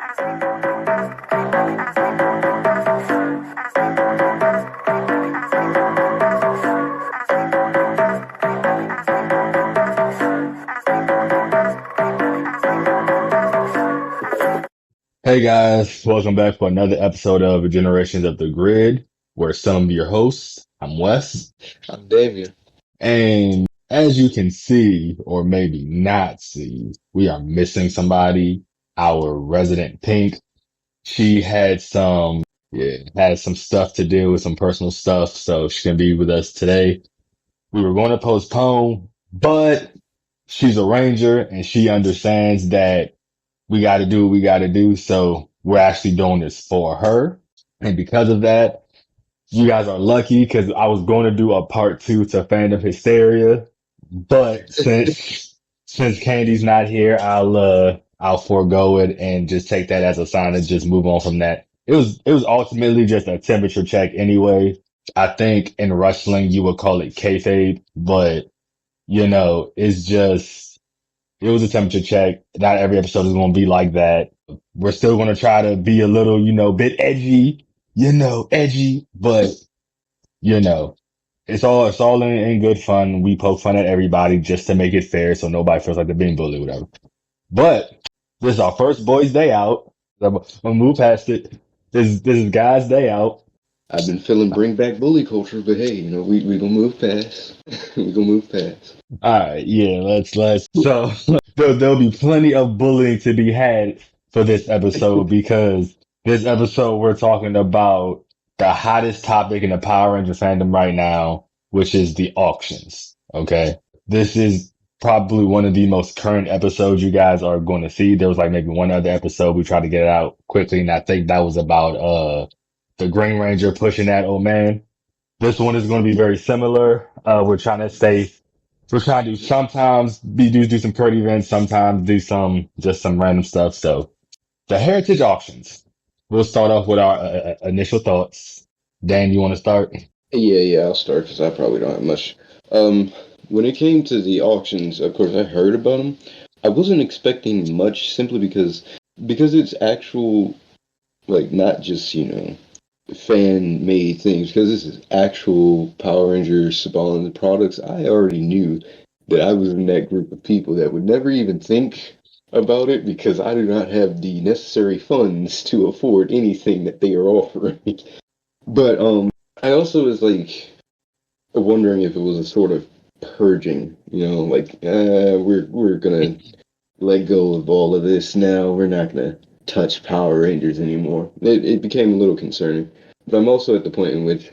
Hey guys, welcome back for another episode of Generations of the Grid. We're some of your hosts. I'm Wes. I'm Damien. And as you can see, or maybe not see, we are missing somebody. Our resident Pink. She had some stuff to do with some personal stuff, so she can be with us today. We were going to postpone, but she's a ranger and she understands that we got to do what we got to do. So we're actually doing this for her. And because of that, you guys are lucky because I was going to do a part two to fandom hysteria. But since Candy's not here, I'll forego it and just take that as a sign and just move on from that. It was ultimately just a temperature check anyway. I think in wrestling you would call it kayfabe, but it's just it was a temperature check. Not every episode is going to be like that. We're still going to try to be a little, bit edgy, edgy, but you know, it's all in good fun. We poke fun at everybody just to make it fair, so nobody feels like they're being bullied, or whatever. But this is our first boys' day out. I'm gonna move past it. This is guys' day out. I've been feeling bring back bully culture, but hey, we gonna move past. We gonna move past. All right, yeah, let's. So there'll be plenty of bullying to be had for this episode because this episode we're talking about the hottest topic in the Power Ranger fandom right now, which is the auctions. Okay, this is probably one of the most current episodes you guys are going to see. There was like maybe one other episode we tried to get it out quickly, and I think that was about the Green Ranger pushing that old man. This one is going to be very similar. We're trying to do sometimes do some current events, sometimes do some random stuff. So the heritage auctions. We'll start off with our initial thoughts. Dan, you want to start? Yeah, I'll start because I probably don't have much. When it came to the auctions, of course, I heard about them. I wasn't expecting much simply because it's actual, like not just fan made things. Because this is actual Power Rangers Saban products. I already knew that I was in that group of people that would never even think about it because I do not have the necessary funds to afford anything that they are offering. But I also was like wondering if it was a sort of purging, like we're gonna let go of all of this now. We're not gonna touch Power Rangers anymore. It became a little concerning. But I'm also at the point in which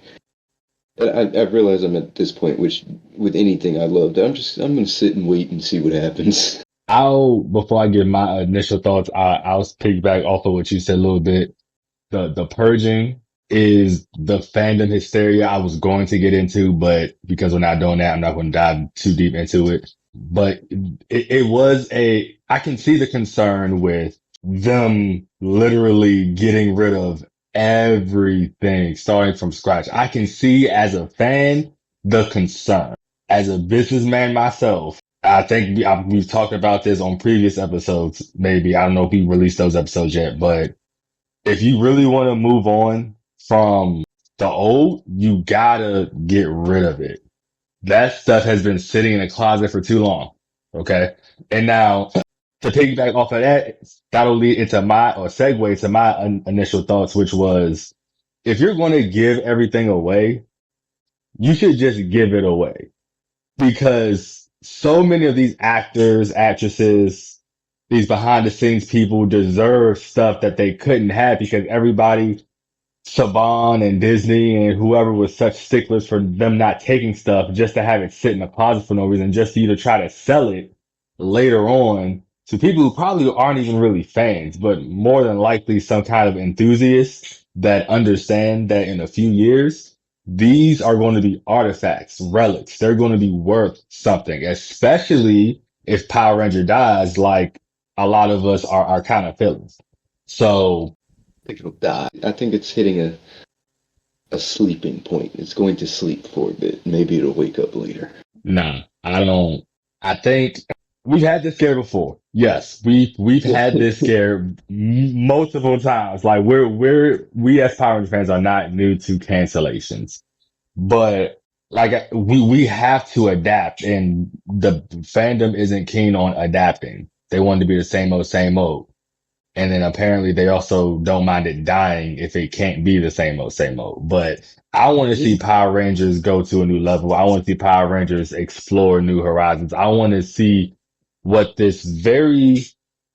I've realized I'm at this point, which with anything I loved, I'm gonna sit and wait and see what happens. Before I give my initial thoughts, I'll piggyback off of what you said a little bit. The purging is the fandom hysteria I was going to get into, but because we're not doing that, I'm not going to dive too deep into it. But I can see the concern with them literally getting rid of everything starting from scratch. I can see as a fan the concern. As a businessman myself, I think we've talked about this on previous episodes. Maybe I don't know if we released those episodes yet, but if you really want to move on from the old, you gotta get rid of it. That stuff has been sitting in a closet for too long. Okay. And now to piggyback off of that, that'll lead into or segue to my initial thoughts, which was if you're going to give everything away, you should just give it away because so many of these actors, actresses, these behind the scenes people deserve stuff that they couldn't have because everybody, Saban and Disney and whoever was such sticklers for them not taking stuff just to have it sit in a closet for no reason, just for you to try to sell it later on to people who probably aren't even really fans, but more than likely some kind of enthusiasts that understand that in a few years, these are going to be artifacts, relics. They're going to be worth something, especially if Power Ranger dies, like a lot of us are kind of feeling. So I think it'll die. I think it's hitting a sleeping point. It's going to sleep for a bit. Maybe it'll wake up later. nah, I don't. I think. We've had this scare before. Yes, we've had this scare multiple times. Like we as Power Rangers fans are not new to cancellations, but like we have to adapt, and the fandom isn't keen on adapting. They want to be the same old. And then apparently they also don't mind it dying if it can't be the same old. But I want to see Power Rangers go to a new level. I want to see Power Rangers explore new horizons. I want to see what this very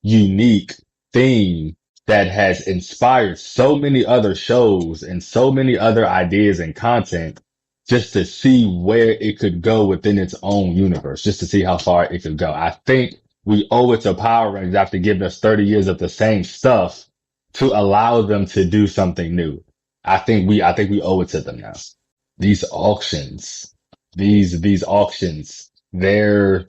unique theme that has inspired so many other shows and so many other ideas and content just to see where it could go within its own universe, just to see how far it could go. I think we owe it to Power Rangers after giving us 30 years of the same stuff to allow them to do something new. I think we owe it to them now. These auctions, these auctions, they're,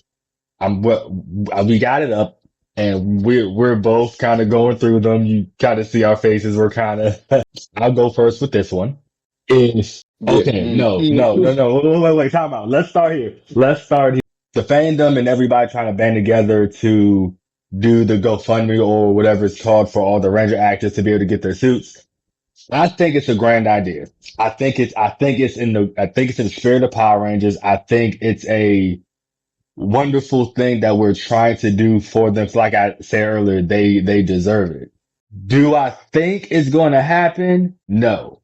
we got it up and we're both kind of going through them. You kind of see our faces. We're kind of, I'll go first with this one. If, Yeah. okay, no. Wait, time out. Let's start here. Let's start here. The fandom and everybody trying to band together to do the GoFundMe or whatever it's called for all the Ranger actors to be able to get their suits. I think it's a grand idea. I think it's in the spirit of Power Rangers. I think it's a wonderful thing that we're trying to do for them. Like I said earlier, they deserve it. Do I think it's going to happen? No.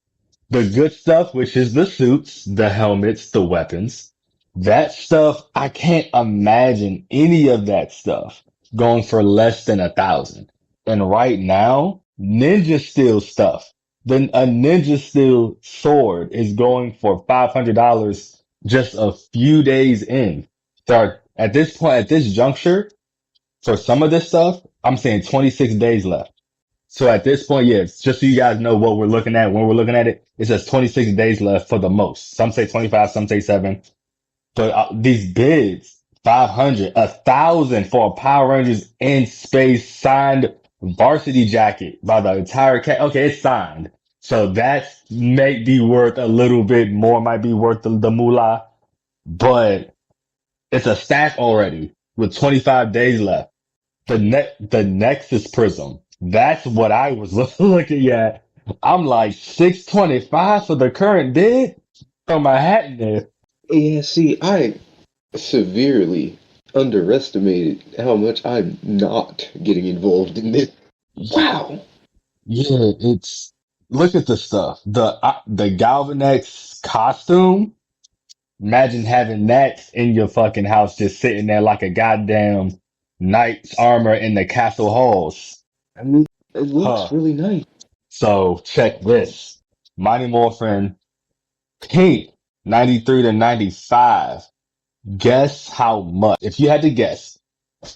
The good stuff, which is the suits, the helmets, the weapons, that stuff, I can't imagine any of that stuff going for less than 1,000. And right now, Ninja Steel stuff, then a Ninja Steel sword is going for $500 just a few days in. So at this point, at this juncture, for some of this stuff, I'm saying 26 days left. So at this point, yes, just so you guys know what we're looking at when we're looking at it, it says 26 days left for the most. Some say 25, some say 7. But these bids, 500, 1,000 for a Power Rangers in space signed varsity jacket by the entire cast. Okay, it's signed. So that may be worth a little bit more, might be worth the moolah, but it's a stack already with 25 days left. The Nexus Prism. That's what I was looking at. I'm like 625 for the current bid. Throw my hat in there. Yeah, see, I severely underestimated how much I'm not getting involved in this. Wow. Yeah, it's look at the stuff. The Galvanex costume. Imagine having that in your fucking house, just sitting there like a goddamn knight's armor in the castle halls. I mean, it looks Huh. really nice. So check this. Mighty Morphin Pink 93 to 95. Guess how much? If you had to guess,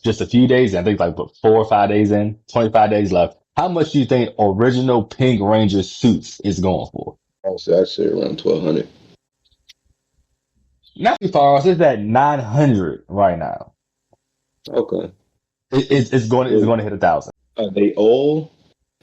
just a few days, I think like what, 4 or 5 days in, 25 days left. How much do you think original Pink Ranger suits is going for? Also, I'd say around 1,200. Not too far off. It's at 900 right now. Okay. It's So going to hit 1,000. are they all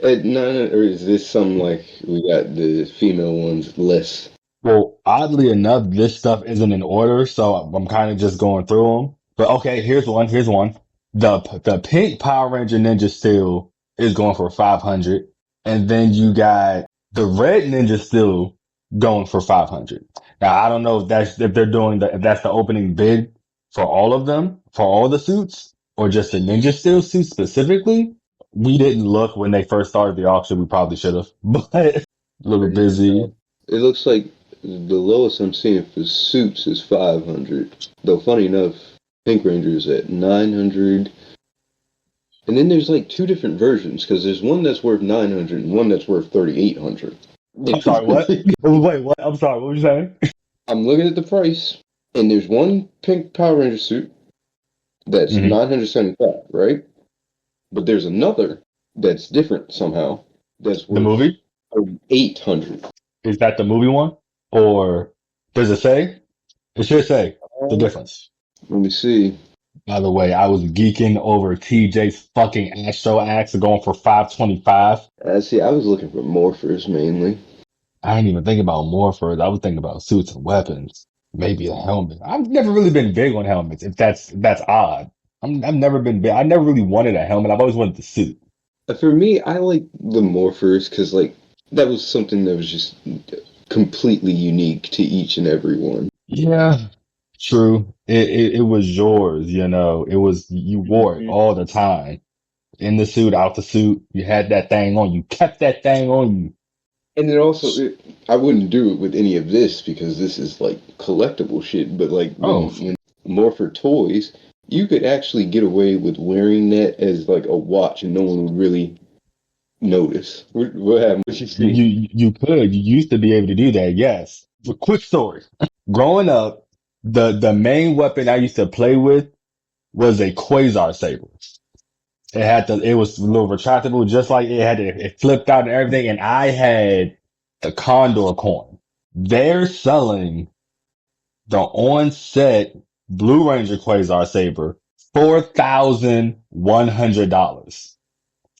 at 900, or is this something like we got the female ones less? Well, oddly enough, this stuff isn't in order, so I'm kind of just going through them. But okay, here's one. Here's one. The pink Power Ranger Ninja Steel is going for 500, and then you got the red Ninja Steel going for 500. Now I don't know if they're doing if that's the opening bid for all of them for all the suits or just the Ninja Steel suit specifically. We didn't look when they first started the auction. We probably should have, but a little busy. It looks like the lowest I'm seeing for suits is 500. Though funny enough, Pink Ranger's at 900. And then there's like two different versions because there's one that's worth 900 and one that's worth 3,800. I'm sorry, what? Wait, what? I'm sorry, what were you saying? I'm looking at the price, and there's one pink Power Ranger suit that's Hmm. 975, right? But there's another that's different somehow that's The worth movie? 3,800. Is that the movie one? Or does it say? It should say the difference. Let me see. By the way, I was geeking over TJ's fucking Astro Axe going for 525. See, I was looking for morphers mainly. I didn't even think about morphers. I was thinking about suits and weapons. Maybe a helmet. I've never really been big on helmets, if that's odd. I've never been big. I never really wanted a helmet. I've always wanted the suit. For me, I like the morphers because like that was something that was just completely unique to each and every one. Yeah, true. It was yours, you know. It was you wore it Mhm. all the time. In the suit, out the suit. You had that thing on. You kept that thing on you. And then also, I wouldn't do it with any of this because this is like collectible shit. But like Oh, when Morpher toys, you could actually get away with wearing that as like a watch, and no one would really notice. What happened? What you see? you could. You used to be able to do that. Yes. But quick story. Growing up, the main weapon I used to play with was a quasar saber. It was a little retractable, just like it flipped out and everything. And I had the Condor coin. They're selling the on set Blue Ranger Quasar Saber $4,100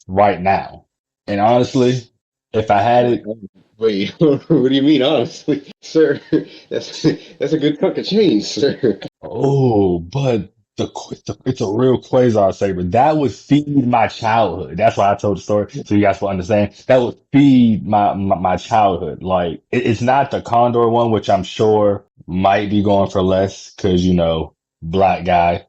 right now. And honestly, if I had Wait, it, wait. What do you mean, honestly, sir? That's a good chunk of change, sir. oh, but it's a real Quasar Saber. That would feed my childhood. That's why I told the story, so you guys will understand. That would feed my childhood. Like, it's not the Condor one, which I'm sure might be going for less because, you know, black guy.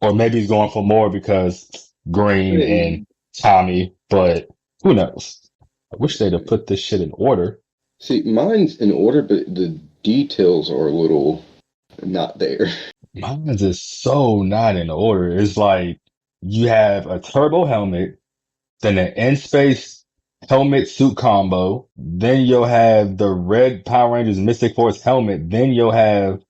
Or maybe he's going for more because Green and Hey, Tommy, but who knows? I wish they'd have put this shit in order. see, mine's in order, but the details are a little not there. Mine's is so not in order. It's like you have a turbo helmet, then an in-space helmet suit combo, then you'll have the red Power Rangers Mystic Force helmet, then you'll have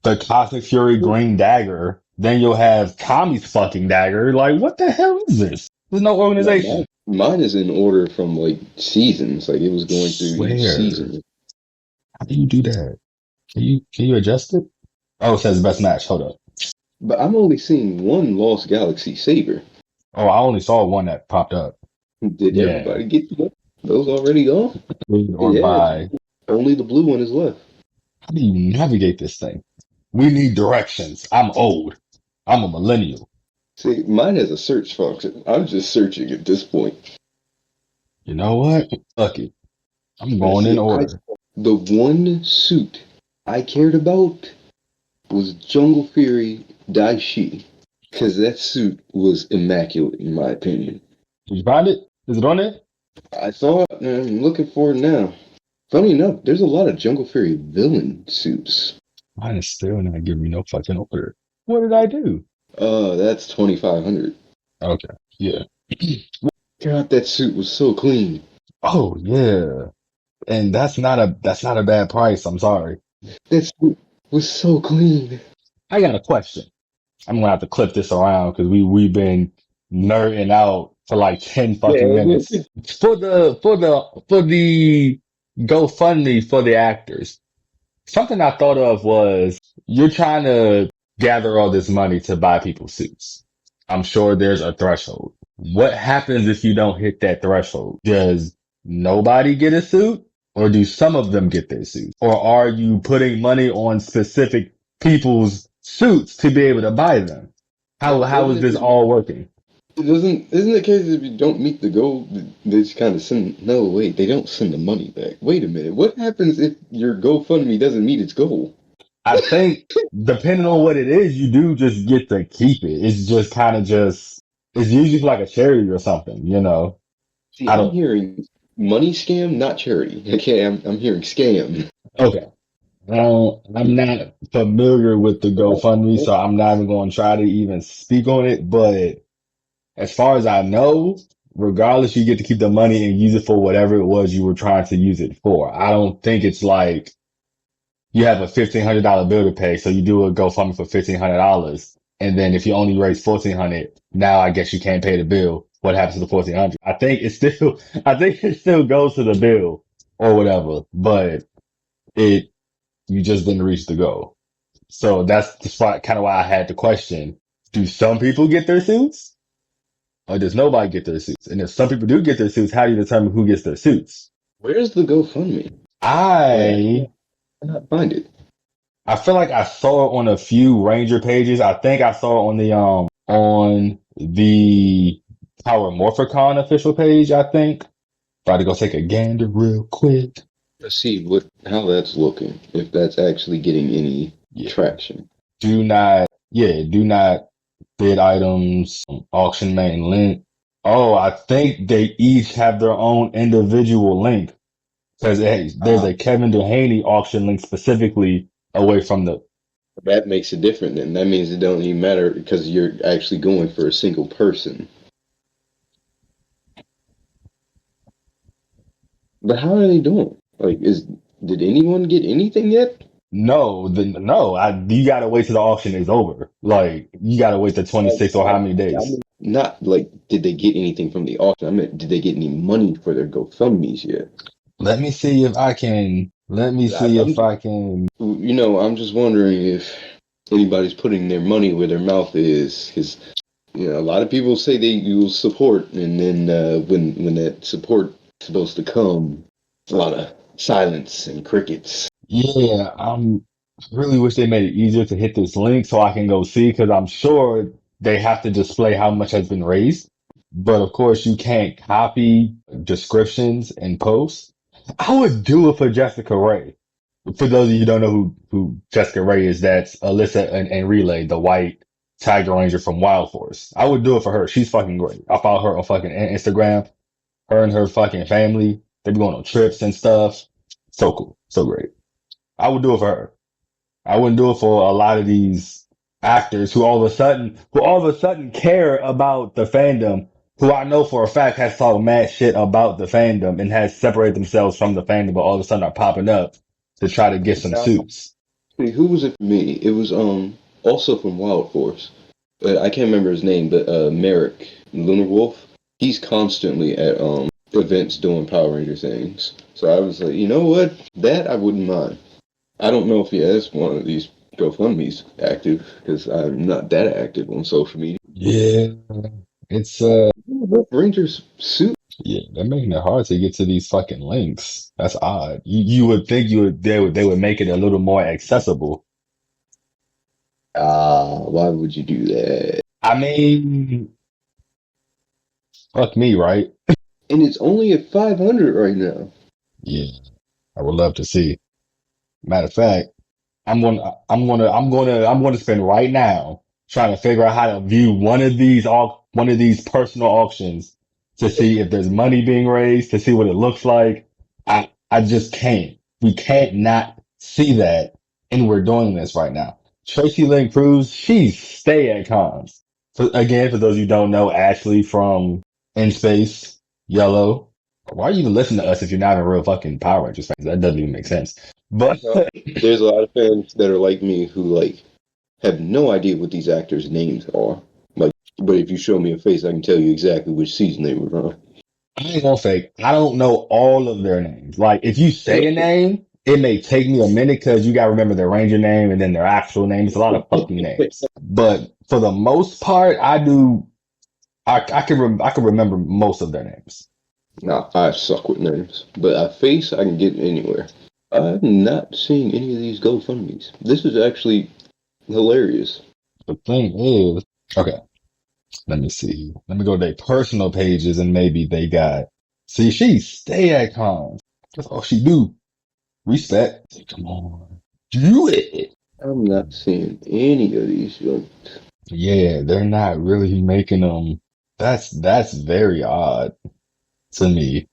the Cosmic Fury Green Dagger, then you'll have Tommy's fucking dagger. Like, what the hell is this? There's no No, mine, organization. mine is in order from like seasons. Like it was going through each Swear. season. How do you do that? Can you adjust it? Oh, it says best match. Hold up. But I'm only seeing one Lost Galaxy Saber. Oh, I only saw one that popped up. Did Yeah. everybody get those already gone? Read or Yeah, buy. only the blue one is left. How do you navigate this thing? We need directions. I'm old. I'm a millennial. See, mine has a search function. I'm just searching at this point. You know what? Fuck it. I'm But going in see, order. the one suit I cared about was Jungle Fury Daishi. Because that suit was immaculate, in my opinion. Did you find it? Is it on there? I thought, I'm looking for it now. Funny enough, there's a lot of Jungle Fury villain suits. Mine is still not giving me no fucking order. What did I do? That's 2,500. Okay. Yeah. God, that suit was so clean. Oh yeah. And that's not a bad price. I'm sorry. That suit was so clean. I got a question. I'm gonna have to clip this around because we've been nerding out for like 10 fucking Yeah, minutes. For the GoFundMe for the actors. Something I thought of was you're trying to gather all this money to buy people suits. I'm sure there's a threshold. What happens if you don't hit that threshold? Does nobody get a suit or do some of them get their suits? Or are you putting money on specific people's suits to be able to buy them? How doesn't is this all working? it doesn't isn't the case if you don't meet the goal, they just kind of send no wait, they don't send the money back. Wait a minute. What happens if your GoFundMe doesn't meet its goal? I think depending on what it is, you do just get to keep it. It's just kind of it's usually for like a charity or something, you know. See, I I'm don't, hearing money scam, not charity. Okay, I'm hearing scam. okay. I'm not familiar with the GoFundMe, so I'm not even going to try to even speak on it. But as far as I know, regardless, you get to keep the money and use it for whatever it was you were trying to use it for. I don't think it's like you have a $1,500 bill to pay, so you do a GoFundMe for $1,500, and then if you only raise 1,400, now I guess you can't pay the bill. What happens to the 1,400? I think it still goes to the bill or whatever, but it you just didn't reach the goal. So that's the spot, kind of why I had the question: do some people get their suits, or does nobody get their suits? And if some people do get their suits, how do you determine who gets their suits? Where's the GoFundMe? Like I I cannot find it. I feel like I saw it on a few Ranger pages. I think I saw it on the Power Morphicon official page, I think. About to go take a gander real quick. Let's see how that's looking. If that's actually getting any Yeah. traction. Do not bid items, auction main link. Oh, I think they each have their own individual link. Because there's Ah, a Kevin Duhaney auction link specifically away from the. that makes it different then. That means it don't even matter because you're actually going for a single person. But how are they doing? Like, did anyone get anything yet? You gotta wait till the auction is over. Like, you gotta wait the Like, 26 or how many I days. mean, not like did they get anything from the auction? I mean, did they get any money for their GoFundMe's yet? Let me see I'm if I can. I'm just wondering if anybody's putting their money where their mouth is, because a lot of people say they will support, and then when that support is supposed to come, a lot of silence and crickets. Yeah, really wish they made it easier to hit this link so I can go see because I'm sure they have to display how much has been raised. But of course, you can't copy descriptions and posts. I would do it for Jessica Ray. For those of you who don't know who Jessica Ray is, that's Alyssa and Relay, the white Tiger Ranger from Wild Force. I would do it for her. She's fucking great. I follow her on fucking Instagram. Her and her fucking family, they be going on trips and stuff. So cool. So great. I would do it for her. I wouldn't do it for a lot of these actors who all of a sudden care about the fandom, who I know for a fact has talked mad shit about the fandom and has separated themselves from the fandom, but all of a sudden are popping up to try to get some Now, suits. see, who was it for me? It was also from Wild Force. I can't remember his name, but Merrick Lunar Wolf. He's constantly at events doing Power Ranger things. So I was like, you know what? That I wouldn't mind. I don't know if he has one of these GoFundMe's active because I'm not that active on social media. Yeah, it's Rangers suit. yeah, they're making it hard to get to these fucking links. That's odd. You would think they would make it a little more accessible. Ah, why would you do that? I mean, fuck me, right? And it's only at 500 right now. Yeah, I would love to see. Matter of fact, I'm gonna spend right now trying to figure out how to view one of these personal auctions to see if there's money being raised, to see what it looks like. I just can't. We can't not see that, and we're doing this right now. Tracy Lynn Cruz, she's stay at cons. Again, for those of you who don't know, Ashley from In Space, Yellow. Why are you even listening to us if you're not a real fucking Power Rangers fan? That doesn't even make sense. But There's a lot of fans that are like me who have no idea what these actors' names are. Like, but if you show me a face, I can tell you exactly which season they were from. I ain't gonna fake. I don't know all of their names. Like, if you say a name, it may take me a minute because you gotta remember their ranger name and then their actual name. It's a lot of fucking names. But for the most part, I do. I can remember most of their names. Nah, I suck with names, but a face I can get anywhere. I'm not seeing any of these GoFundMe's. This is actually hilarious. The thing is, okay, let me see. Let me go to their personal pages and maybe they got. See, she stay at cons. That's all she do. Respect. Come on, do it. I'm not seeing any of these. Yeah, they're not really making them. That's very odd to me.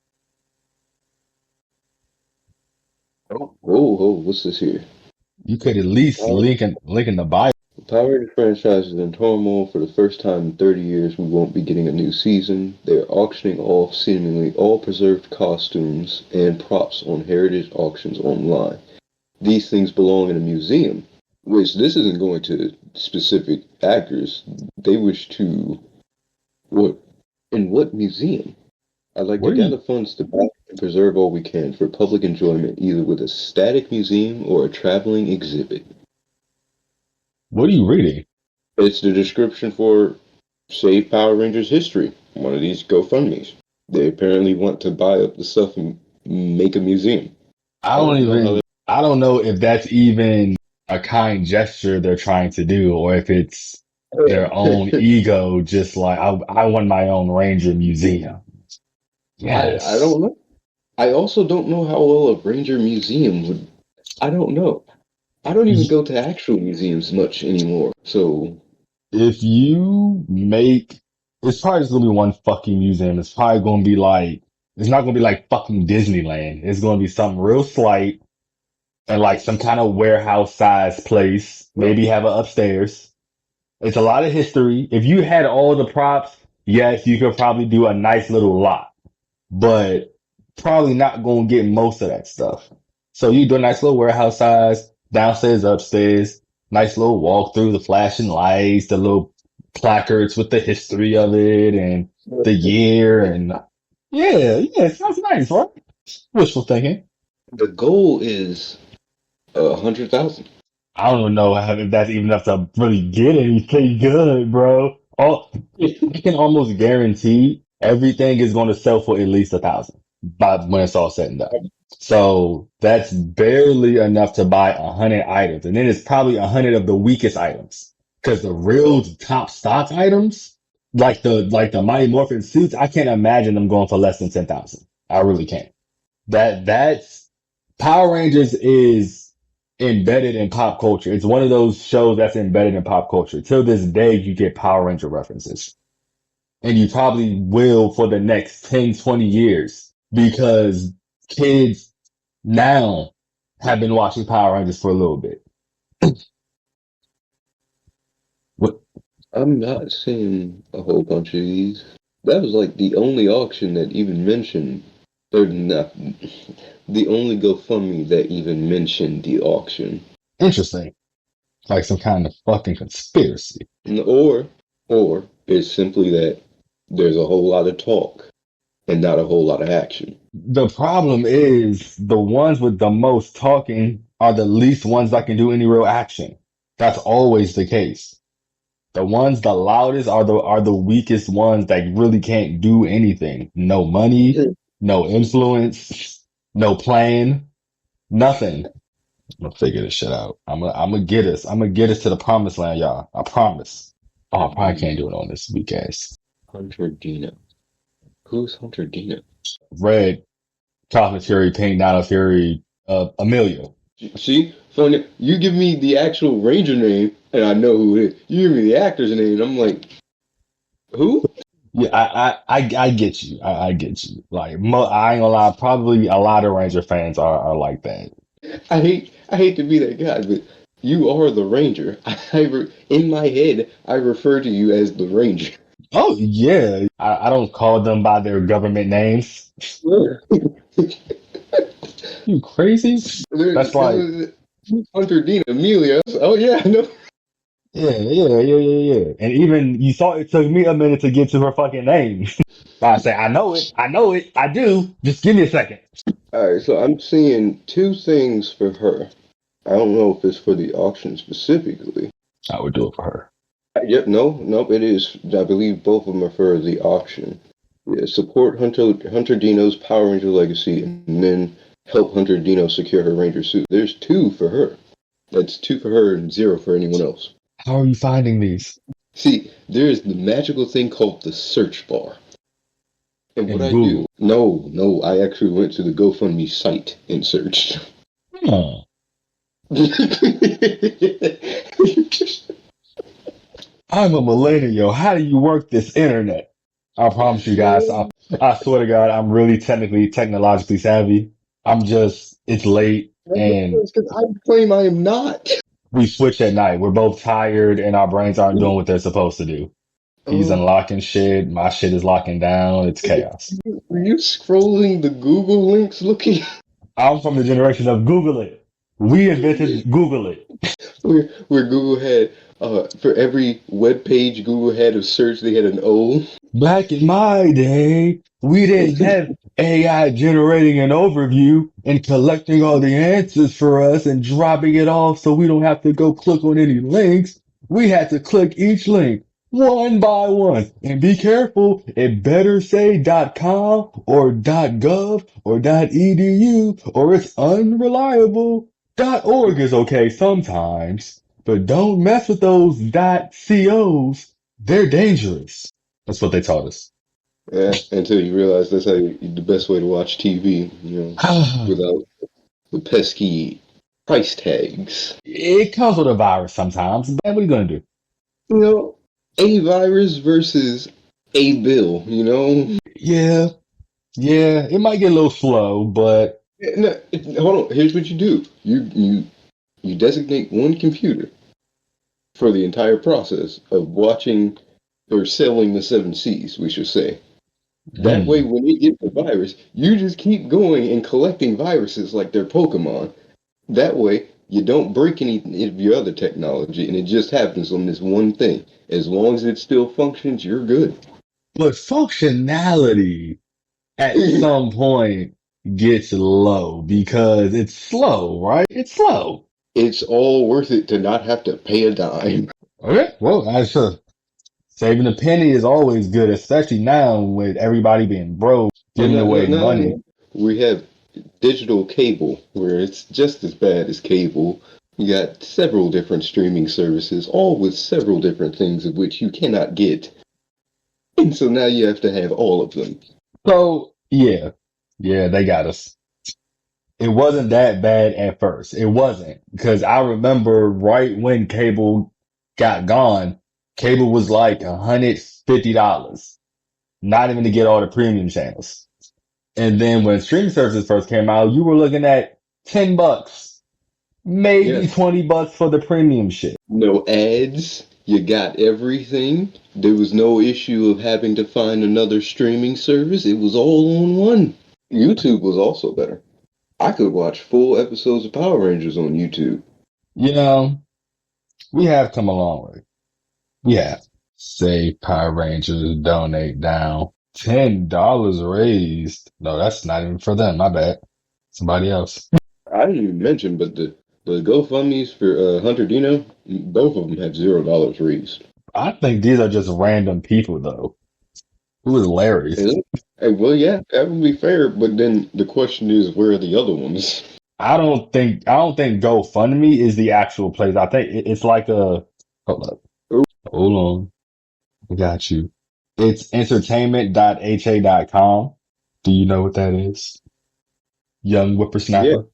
Oh, what's this here? You could at least link in the bio. The Power Rangers franchise is in turmoil. For the first time in 30 years, we won't be getting a new season. They're auctioning off seemingly all preserved costumes and props on heritage auctions online. These things belong in a museum, which this isn't going to specific actors. They wish to what? In what museum? I'd like to What are you gather funds to buy and preserve all we can for public enjoyment, either with a static museum or a traveling exhibit. what are you reading? It's the description for Save Power Rangers History, one of these GoFundMe's. They apparently want to buy up the stuff and make a museum. I don't know how that. I don't know if that's even a kind gesture they're trying to do, or if it's their own ego, just like I want my own Ranger museum. I Yes. don't know. I also don't know how well a Ranger museum would. I don't know. I don't even go to actual museums much anymore. So If you make, it's probably just gonna be one fucking museum. It's probably gonna be like, it's not gonna be like fucking Disneyland. It's gonna be something real slight and like some kind of warehouse size place. Maybe have it upstairs. It's a lot of history. If you had all the props, yes, you could probably do a nice little lot, but probably not gonna get most of that stuff. So you do a nice little warehouse size, downstairs, upstairs, nice little walk through the flashing lights, the little placards with the history of it and the year and yeah, it sounds nice, right? Wishful thinking. the goal is 100,000. I don't know if that's even enough to really get anything good, bro. I can almost guarantee everything is going to sell for at least 1,000 by when it's all said and done. So that's barely enough to buy 100 items. And then it's probably 100 of the weakest items. Cause the real top stock items, like the Mighty Morphin suits, I can't imagine them going for less than 10,000. I really can't. That's Power Rangers is embedded in pop culture. It's one of those shows that's embedded in pop culture. Till this day, you get Power Ranger references. And you probably will for the next 10, 20 years because kids now have been watching Power Rangers for a little bit. What? I'm not seeing a whole bunch of these. That was like the only auction that even mentioned, or not, the only GoFundMe that even mentioned the auction. Interesting. Like some kind of fucking conspiracy. Or, or it's simply that there's a whole lot of talk and not a whole lot of action. The problem is the ones with the most talking are the least ones that can do any real action. That's always the case. The ones the loudest are the weakest ones that really can't do anything. No money, no influence, no plan, nothing. I'm gonna figure this shit out. I'm gonna get us. I'm gonna get us to the promised land, y'all. I promise. Oh, I probably can't do it on this weak ass. Hunter Dino. Who's Hunter Dino? Red, Cosmic Fury, Pink, Dino Fury, Amelia. See, funny, you give me the actual Ranger name, and I know who it is. You give me the actor's name, and I'm like, who? Yeah, I get you. I get you. Like, I ain't gonna lie. Probably a lot of Ranger fans are like that. I hate to be that guy, but you are the Ranger. In my head, I refer to you as the Ranger. Oh yeah, I don't call them by their government names. You crazy? That's like, Hunter Dean Amelia. Oh yeah, I know. yeah. And even you thought it took me a minute to get to her fucking name. I say, I know it, I do. Just give me a second. All right, so I'm seeing two things for her. I don't know if it's for the auction specifically. I would do it for her. Yep, no, nope, it is. I believe both of them are for the auction. Yeah, support Hunter Dino's Power Ranger legacy, and then help Hunter Dino secure her Ranger suit. There's two for her. That's two for her and zero for anyone else. How are you finding these? See, there is the magical thing called the search bar. And what In I do, Google. no, I actually went to the GoFundMe site and searched. Huh. I'm a millennial. How do you work this internet? I promise you guys. I swear to God, I'm really technologically savvy. It's late and Because I claim I am not. we switch at night. We're both tired and our brains aren't doing what they're supposed to do. He's Oh, unlocking shit. My shit is locking down. It's chaos. were you scrolling the Google links looking I'm from the generation of Google it. We invented Google it. where Google had for every web page Google had of search they had an O. Back in my day, we didn't have AI generating an overview and collecting all the answers for us and dropping it off so we don't have to go click on any links. We had to click each link one by one. And be careful, it better say .com or .gov or .edu or it's unreliable. .org is okay sometimes, but don't mess with those .cos. They're dangerous. That's what they taught us. Yeah, until you realize that's the best way to watch TV, without the pesky price tags. It comes with a virus sometimes, but what are you gonna do? You know, a virus versus a bill, Yeah, yeah, it might get a little slow, but No, hold on. Here's what you do. You designate one computer for the entire process of watching or selling the seven C's, we should say. That way, mm, when it gets the virus, you just keep going and collecting viruses like they're Pokemon. That way, you don't break any of your other technology, and it just happens on this one thing. As long as it still functions, you're good. but functionality at some point gets low because it's slow, right? It's slow. It's all worth it to not have to pay a dime. Okay, well, I sure. Saving a penny is always good, especially now with everybody being broke, Well, giving away money. now we have digital cable, where it's just as bad as cable. You got several different streaming services, all with several different things of which you cannot get. And so now you have to have all of them. So yeah, yeah, they got us. It wasn't that bad at first. It wasn't because I remember right when cable got gone, cable was like $150, not even to get all the premium channels. And then when streaming services first came out, you were looking at $10, Yeah, maybe $20 for the premium shit. no ads. You got everything. There was no issue of having to find another streaming service. It was all on one. YouTube was also better. I could watch full episodes of Power Rangers on YouTube. You know, we have come a long way. We have. Save Power Rangers, donate down. $10 raised. No, that's not even for them. My bad. Somebody else. I didn't even mention, but the GoFundmes for Hunter Dino, both of them have $0 raised. I think these are just random people though. Who is Larry? And, well, yeah, that would be fair. But then the question is, where are the other ones? I don't think GoFundMe is the actual place. I think it's like a, hold up. Oh, Hold on. I got you. It's entertainment.ha.com. Do you know what that is? Young yeah, whippersnapper.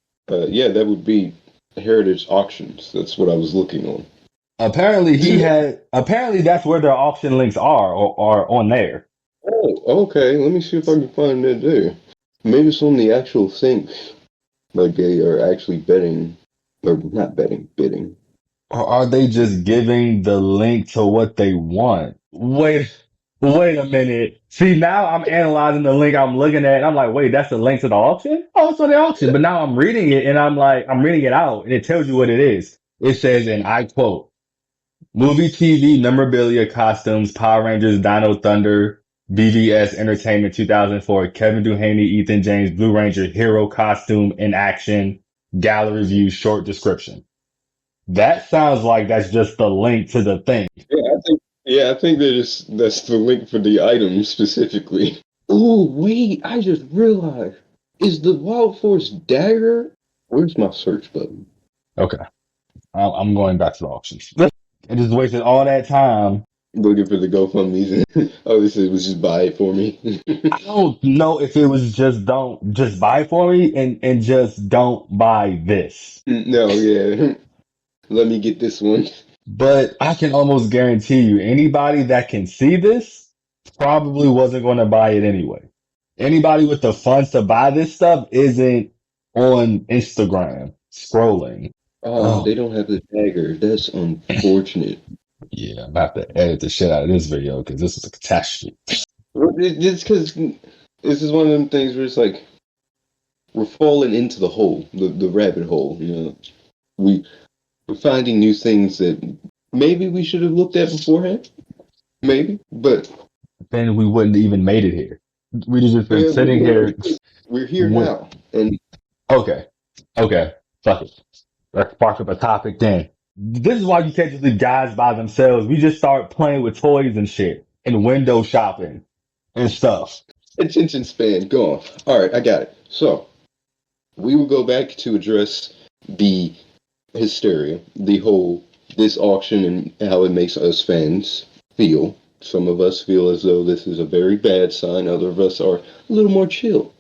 yeah, that would be Heritage Auctions. That's what I was looking on. Apparently that's where their auction links are on there. Oh, okay. Let me see if I can find that there. Maybe it's on the actual things, like they are actually betting, or not betting, bidding. Or are they just giving the link to what they want? Wait a minute. See, now I'm analyzing the link I'm looking at and I'm like, wait, that's the link to the auction? Oh, it's for the auction. But now I'm reading it and I'm reading it out and it tells you what it is. It says, and I quote, movie TV memorabilia costumes, Power Rangers, Dino Thunder, BVS Entertainment 2004, Kevin Duhaney, Ethan James, Blue Ranger, hero costume in action, gallery view, short description. That sounds like that's just the link to the thing. I think that's the link for the item specifically. Oh, wait, I just realized. Is the Wild Force dagger? Where's my search button? Okay. I'm going back to the auctions. I just wasted all that time. Looking for the GoFundMe's. Oh, this was just buy it for me. I don't know if it was just buy for me and just don't buy this. No, yeah. Let me get this one. But I can almost guarantee you anybody that can see this probably wasn't going to buy it anyway. Anybody with the funds to buy this stuff isn't on Instagram scrolling. Oh, Oh, they don't have the dagger. That's unfortunate. yeah, I'm about to edit the shit out of this video because this is a catastrophe. It's because this is one of them things where it's like we're falling into the hole, the rabbit hole. We we're finding new things that maybe we should have looked at beforehand. Maybe, but Then we wouldn't even made it here. We'd have just been yeah, sitting here. we're here With, now, and okay, okay, fuck it. Let's spark up a topic then. This is why you can't just leave guys by themselves. We just start playing with toys and shit and window shopping and stuff. attention span gone. All right, I got it. So we will go back to address the hysteria, the whole this auction and how it makes us fans feel. Some of us feel as though this is a very bad sign. Other of us are a little more chill.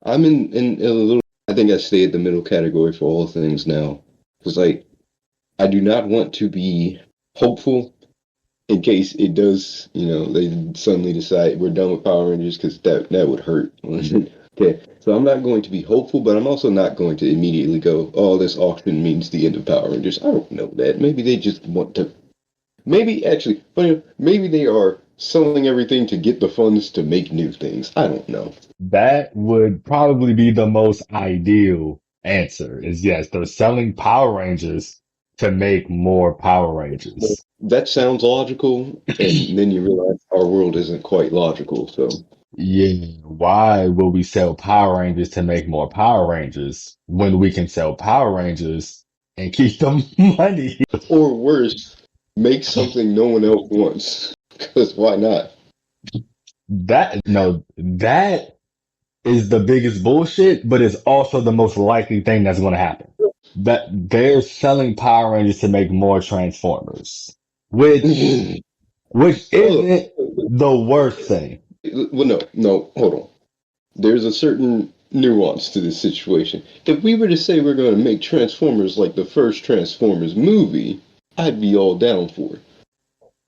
I'm in a little. I think I stay at the middle category for all things now. Because like I do not want to be hopeful in case it does. They suddenly decide we're done with Power Rangers because that would hurt. Okay, so I'm not going to be hopeful, but I'm also not going to immediately go, "Oh, this auction means the end of Power Rangers." I don't know that. Maybe they just want to. Maybe actually, funny, maybe they are selling everything to get the funds to make new things. I don't know. That would probably be the most ideal answer is yes, they're selling Power Rangers to make more Power Rangers. That sounds logical, and then you realize our world isn't quite logical. So, Yeah, why will we sell Power Rangers to make more Power Rangers when we can sell Power Rangers and keep the money? or worse, make something no one else wants. Because why not? That, no, that is the biggest bullshit, but it's also the most likely thing that's going to happen. That they're selling Power Rangers to make more Transformers, which Oh, isn't the worst thing. well, no, no, hold on. There's a certain nuance to this situation. If we were to say we're going to make Transformers like the first Transformers movie, I'd be all down for it.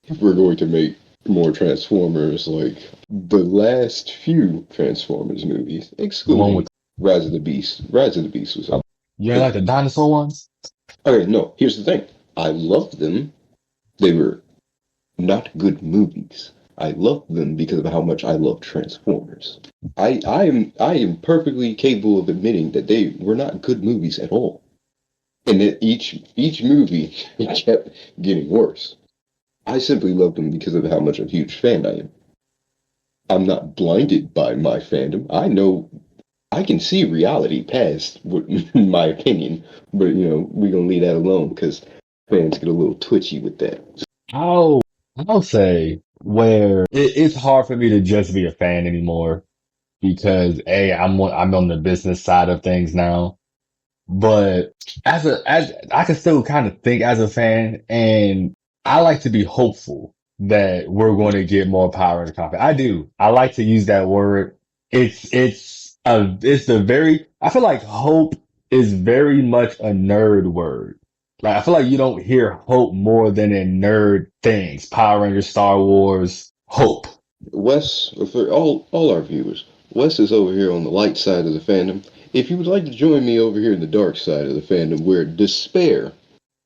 If we're going to make more Transformers like the last few Transformers movies, The one with excluding Rise of the Beast. Rise of the Beast was up. you ain't like the dinosaur ones. Okay, no, here's the thing. I loved them. They were not good movies. I loved them because of how much I love Transformers. I am perfectly capable of admitting that they were not good movies at all. And that each movie kept getting worse. I simply love them because of how much a huge fan I am. I'm not blinded by my fandom. I know I can see reality past what my opinion, but we're gonna leave that alone because fans get a little twitchy with that. I'll I'll say where it's hard for me to just be a fan anymore because I'm on the business side of things now. But as I can still kind of think as a fan, and I like to be hopeful that we're going to get more power in the company. I do. I like to use that word. It's the very I feel like hope is very much a nerd word. Like I feel like you don't hear hope more than in nerd things. Power Rangers, Star Wars, hope. Wes, for all our viewers, Wes is over here on the light side of the fandom. If you would like to join me over here in the dark side of the fandom, where despair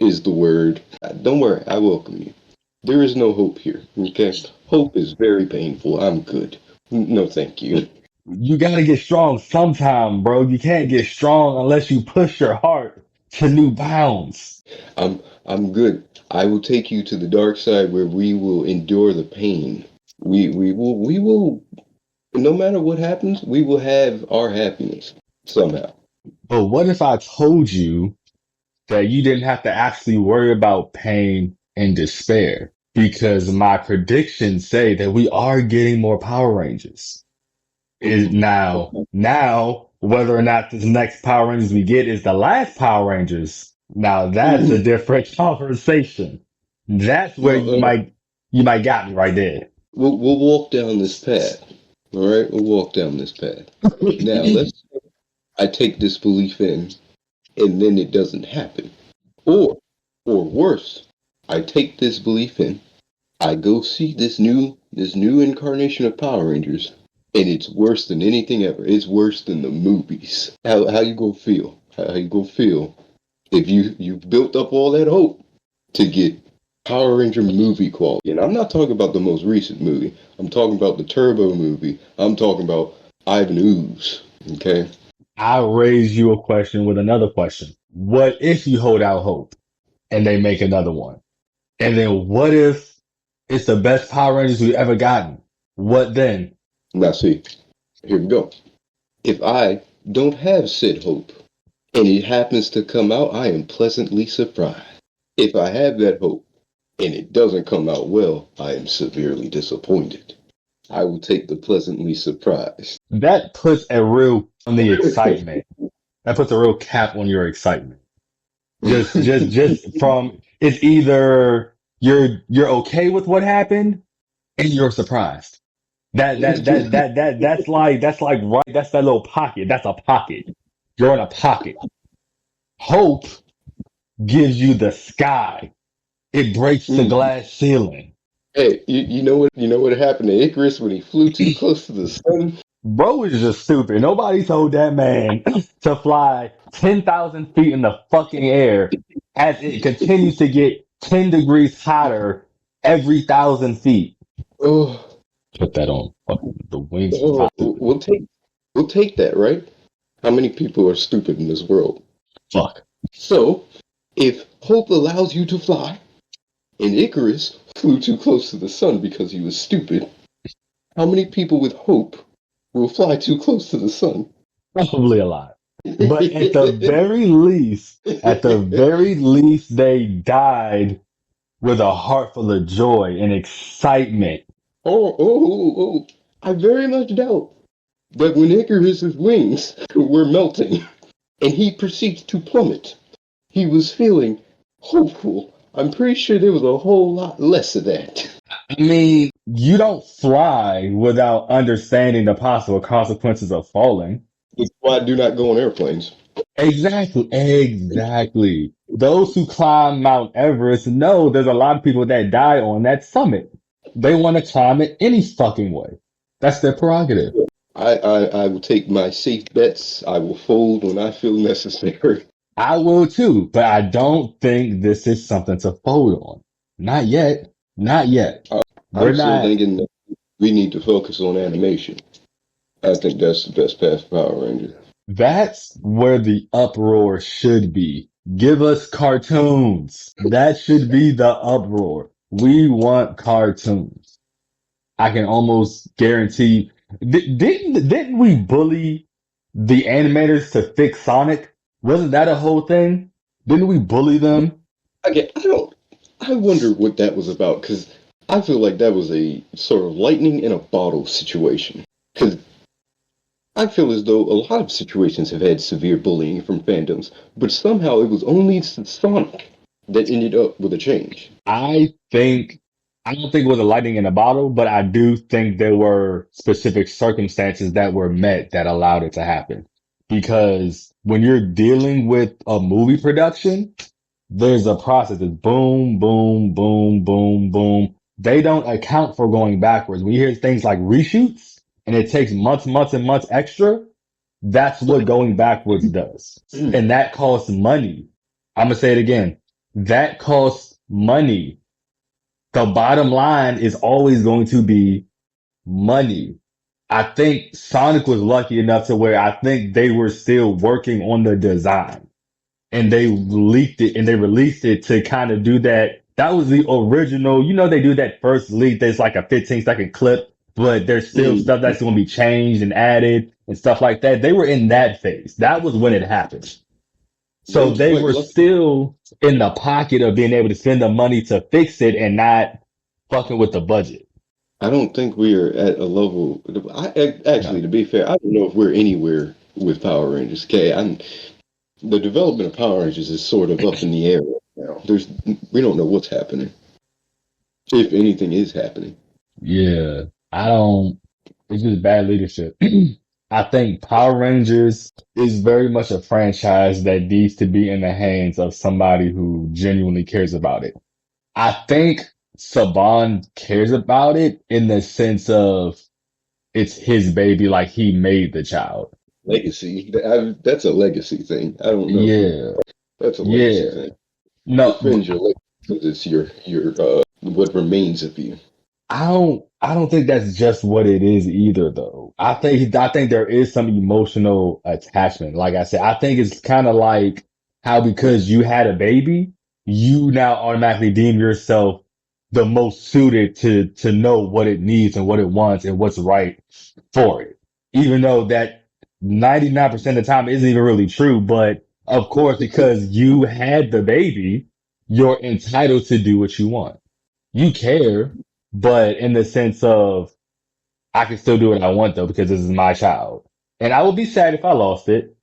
is the word, don't worry, I welcome you. There is no hope here. Okay, hope is very painful. I'm good. No, thank you. You gotta get strong sometime, bro. You can't get strong unless you push your heart to new bounds. I'm good. I will take you to the dark side where we will endure the pain. We will no matter what happens, we will have our happiness somehow. But what if I told you that you didn't have to actually worry about pain and despair? Because my predictions say that we are getting more Power Rangers. Is now whether or not this next Power Rangers we get is the last Power Rangers. Now that's a different conversation. That's where No, you might got me right there. we'll walk down this path. All right, we'll walk down this path. Now let's. I take this belief in, and then it doesn't happen. Or, or worse, I take this belief in. I go see this new incarnation of Power Rangers, and it's worse than anything ever. It's worse than the movies. How you gonna feel? How you gonna feel if you built up all that hope to get Power Ranger movie quality? And I'm not talking about the most recent movie. I'm talking about the Turbo movie. I'm talking about Ivan Ooze. Okay. I'll raise you a question with another question. What if you hold out hope and they make another one? And then what if it's the best Power Rangers we've ever gotten? What then? Now see, here we go. If I don't have said hope and it happens to come out, I am pleasantly surprised. If I have that hope and it doesn't come out well, I am severely disappointed. I will take the pleasantly surprised. That puts a real on the excitement. That puts a real cap on your excitement. Just from, it's either you're okay with what happened and you're surprised. That's like, right. That's that little pocket. That's a pocket. You're in a pocket. Hope gives you the sky. It breaks the Mm. glass ceiling. Hey, you know what happened to Icarus when he flew too close to the sun? Bro is just stupid. Nobody told that man to fly 10,000 feet in the fucking air as it continues to get 10 degrees hotter every 1,000 feet. Oh, Put that on fucking the wings of oh, time. we'll take that, right? How many people are stupid in this world? Fuck. So, if hope allows you to fly, and Icarus flew too close to the sun because he was stupid, how many people with hope will fly too close to the sun? Probably a lot. But at the very least, they died with a heart full of joy and excitement. Oh, I very much doubt that when Icarus's wings were melting and he proceeds to plummet, he was feeling hopeful. I'm pretty sure there was a whole lot less of that. I mean, you don't fly without understanding the possible consequences of falling. That's why I do not go on airplanes. Exactly, exactly. Those who climb Mount Everest know there's a lot of people that die on that summit. They want to climb it any fucking way. That's their prerogative. I will take my safe bets. I will fold when I feel necessary. I will too, but I don't think this is something to fold on. Not yet. Not yet. I, We're I'm still not. thinking that we need to focus on animation. I think that's the best path for Power Rangers. That's where the uproar should be. Give us cartoons. That should be the uproar. We want cartoons. I can almost guarantee. Didn't we bully the animators to fix Sonic? Wasn't that a whole thing? Didn't we bully them? Again, I don't. I wonder what that was about because I feel like that was a sort of lightning in a bottle situation. Because I feel as though a lot of situations have had severe bullying from fandoms, but somehow it was only Sonic that ended up with a change. I think I don't think it was a lightning in a bottle, but I do think there were specific circumstances that were met that allowed it to happen. Because when you're dealing with a movie production, there's a process. It's boom, boom, boom, boom, boom. They don't account for going backwards. When you hear things like reshoots and it takes months, months and months extra, that's what going backwards does. And that costs money. I'm gonna say it again. That costs money. The bottom line is always going to be money. I think Sonic was lucky enough to where I think they were still working on the design and they leaked it and they released it to kind of do that. That was the original. You know, they do that first leak that's like a 15-second clip, but there's still Mm. stuff that's going to be changed and added and stuff like that. They were in that phase. That was when it happened. They So was they quite were lucky. still in the pocket of being able to spend the money to fix it and not fucking with the budget. I don't think we are at a level. Actually, No. to be fair, I don't know if we're anywhere with Power Rangers. Okay, the development of Power Rangers is sort of up in the air right now. We don't know what's happening, if anything is happening. Yeah. I don't, it's just bad leadership. I think Power Rangers is very much a franchise that needs to be in the hands of somebody who genuinely cares about it. I think Saban cares about it in the sense of it's his baby, like he made the child. Legacy. That's a legacy thing. I don't know if you. Yeah. That's a legacy Yeah. thing. No, Defend your legacy because it's your what remains of you. I don't think that's just what it is either though. I think there is some emotional attachment. Like I said, I think it's kind of like how because you had a baby, you now automatically deem yourself the most suited to know what it needs and what it wants and what's right for it. Even though that 99% of the time isn't even really true, but of course, because you had the baby, you're entitled to do what you want. You care, but in the sense of I can still do what I want though because this is my child. And I would be sad if I lost it.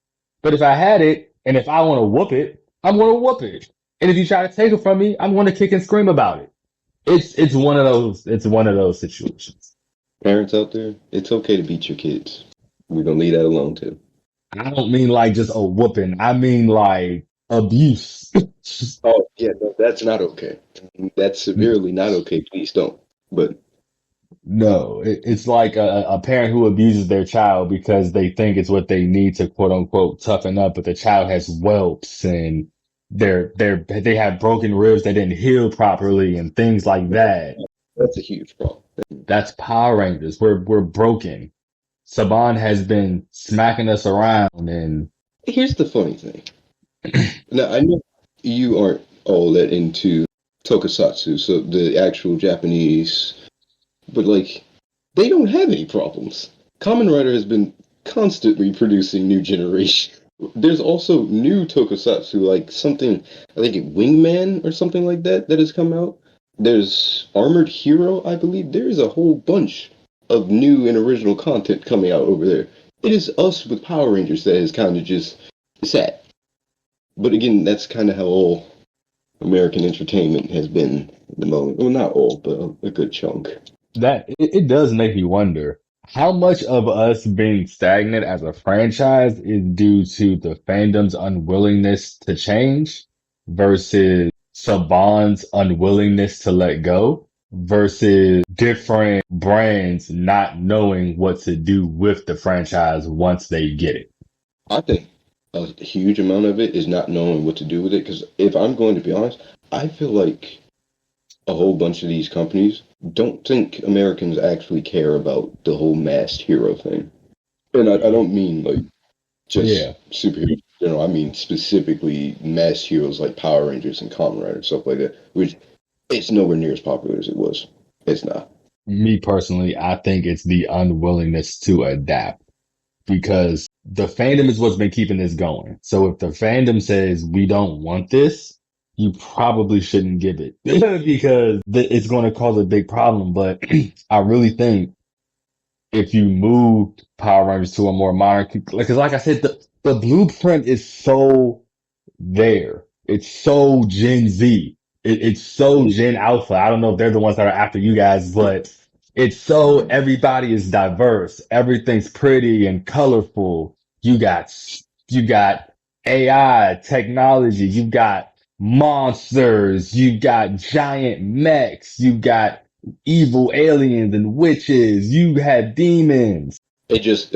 But if I had it and if I want to whoop it, I'm going to whoop it. And if you try to take it from me, I'm going to kick and scream about it. It's one of those, it's one of those situations. Parents out there, it's okay to beat your kids. We're gonna leave that alone too. I don't mean like just a whooping. I mean like abuse. Oh yeah, no, that's not okay. That's severely not okay. Please don't. But No, it's like a parent who abuses their child because they think it's what they need to quote unquote toughen up, but the child has whelps and they have broken ribs that didn't heal properly and things like that. that's a huge problem. That's Power Rangers. We're broken. Saban has been smacking us around and Here's the funny thing. Now I know you aren't all that into tokusatsu, so the actual Japanese, but like they don't have any problems. Kamen Rider has been constantly producing new generation. There's also new tokusatsu, like something I think Wingman or something like that that has come out. There's Armored Hero, I believe. There is a whole bunch of new and original content coming out over there. It is us with Power Rangers that has kind of just sat. But again, that's kind of how all American entertainment has been at the moment. Well, not all, but a good chunk. that it does make you wonder how much of us being stagnant as a franchise is due to the fandom's unwillingness to change versus Saban's unwillingness to let go versus different brands not knowing what to do with the franchise once they get it. I think a huge amount of it is not knowing what to do with it. Because if I'm going to be honest, I feel like a whole bunch of these companies don't think Americans actually care about the whole masked hero thing. And I don't mean like just Yeah. superheroes. You know, I mean specifically masked heroes like Power Rangers and Kamen Rider stuff like that, which it's nowhere near as popular as it was. It's not. Me personally, I think it's the unwillingness to adapt because the fandom is what's been keeping this going. So if the fandom says we don't want this, you probably shouldn't give it because it's going to cause a big problem. But I really think if you moved Power Rangers to a more modern, because like I said, the blueprint is so there. It's so Gen Z. It's so Gen Alpha. I don't know if they're the ones that are after you guys, but it's so everybody is diverse. Everything's pretty and colorful. You got AI technology. You got monsters. You got giant mechs. You got evil aliens and witches. You have demons. I just,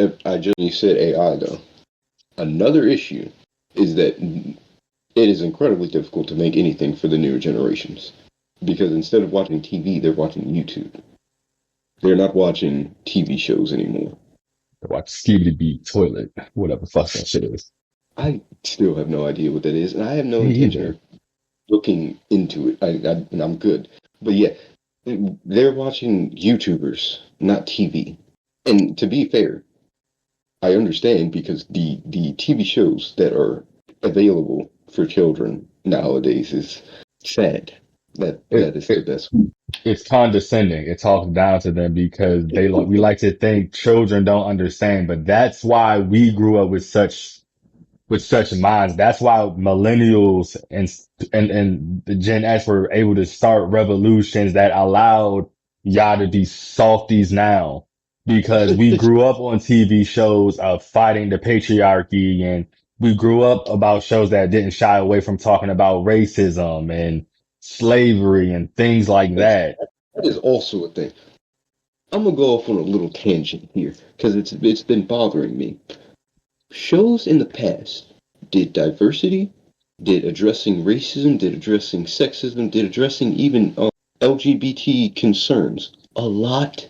you said AI though. Another issue is that it is incredibly difficult to make anything for the newer generations because instead of watching TV, they're watching YouTube. They're not watching TV shows anymore. Watch Skibidi Beat Toilet, whatever the fuck that shit is. I still have no idea what that is, and I have no Me intention either. of looking into it. And I'm good. But yeah, they're watching YouTubers, not TV. And to be fair, I understand because the TV shows that are available for children nowadays is sad. That It, is the it best. it's condescending. It talks down to them because we like to think children don't understand, but that's why we grew up with such minds. That's why millennials and the Gen X were able to start revolutions that allowed y'all to be softies now because we grew up on TV shows of fighting the patriarchy and we grew up about shows that didn't shy away from talking about racism and slavery and things like That's, that. that is also a thing. I'm gonna go off on a little tangent here because it's been bothering me. Shows in the past did diversity, did addressing racism, did addressing sexism, did addressing even LGBT concerns a lot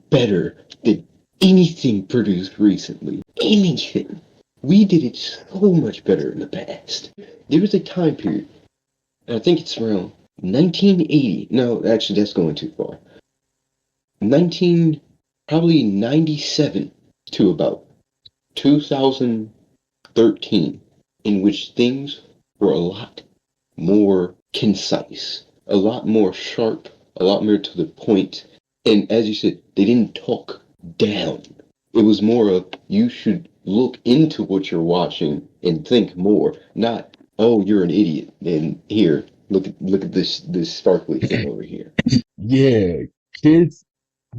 better than anything produced recently. Anything. We did it so much better in the past. There was a time period, and I think it's around 1980. No, actually, that's going too far. 19, probably 97 to about 2013, in which things were a lot more concise, a lot more sharp, a lot more to the point. And as you said, they didn't talk down. It was more of you should look into what you're watching and think more, not oh, you're an idiot, and here, look at this sparkly thing over here. Yeah, kids.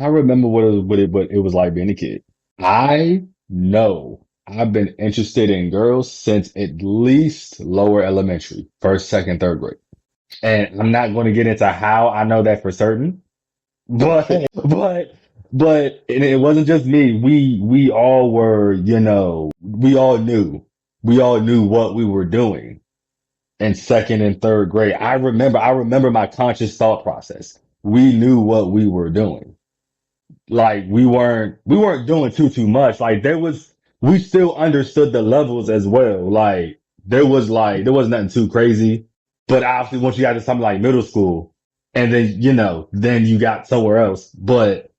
I remember what it was like being a kid. I know I've been interested in girls since at least lower elementary, first, second, third grade. And I'm not going to get into how I know that for certain, Okay. but and it wasn't just me. We all were, we all knew what we were doing in second and third grade. I remember my conscious thought process. We knew what we were doing. Like we weren't doing too much. Like we still understood the levels as well. There was nothing too crazy. But obviously once you got to something like middle school and then, then you got somewhere else. But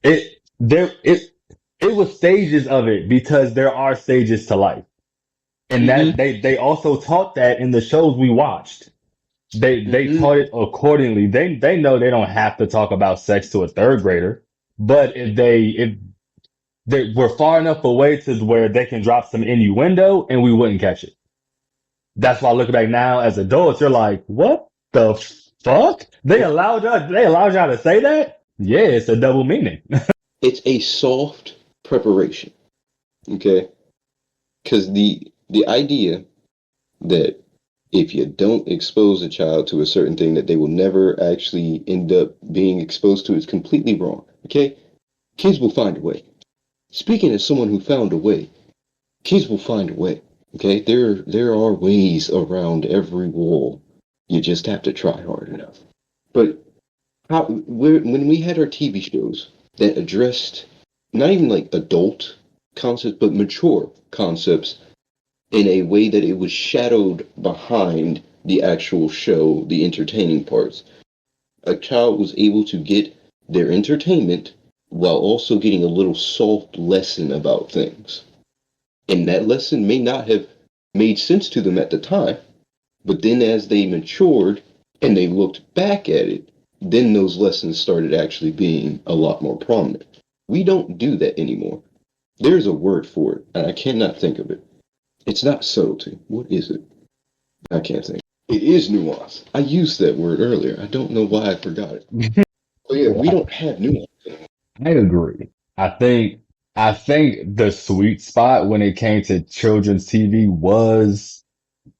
it, there, it was stages of it because there are stages to life. And that Mm-hmm. they also taught that in the shows we watched. They Mm-hmm. taught it accordingly. They know they don't have to talk about sex to a third grader, but if they were far enough away to where they can drop some innuendo and we wouldn't catch it. That's why looking back now as adults, you're like, what the fuck? They allowed y'all to say that? Yeah, it's a double meaning. It's a soft preparation, okay? Because the idea that if you don't expose a child to a certain thing that they will never actually end up being exposed to is completely wrong. Okay? Kids will find a way. Speaking as someone who found a way, kids will find a way. Okay? There are ways around every wall. You just have to try hard enough. But when we had our TV shows that addressed not even like adult concepts, but mature concepts in a way that it was shadowed behind the actual show, the entertaining parts. A child was able to get their entertainment while also getting a little soft lesson about things. And that lesson may not have made sense to them at the time, but then as they matured and they looked back at it, then those lessons started actually being a lot more prominent. We don't do that anymore. There's a word for it, and I cannot think of it. It's not subtlety. What is it? I can't think. It is nuance. I used that word earlier. I don't know why I forgot it. But yeah, we I, don't have nuance. I agree. I think I think the sweet spot when it came to children's TV was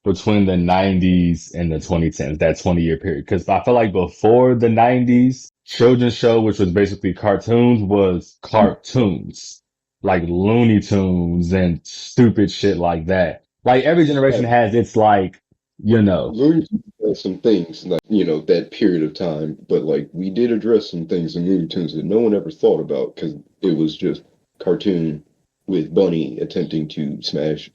between the 90s and the 2010s, that 20-year period. Because I feel like before the 90s, children's show, which was basically cartoons, was cartoons. Like Looney Tunes and stupid shit like that. Like every generation Have has its like, you know, learned some things, like, that period of time, but like we did address some things in Looney Tunes that no one ever thought about because it was just cartoon with Bunny attempting to smash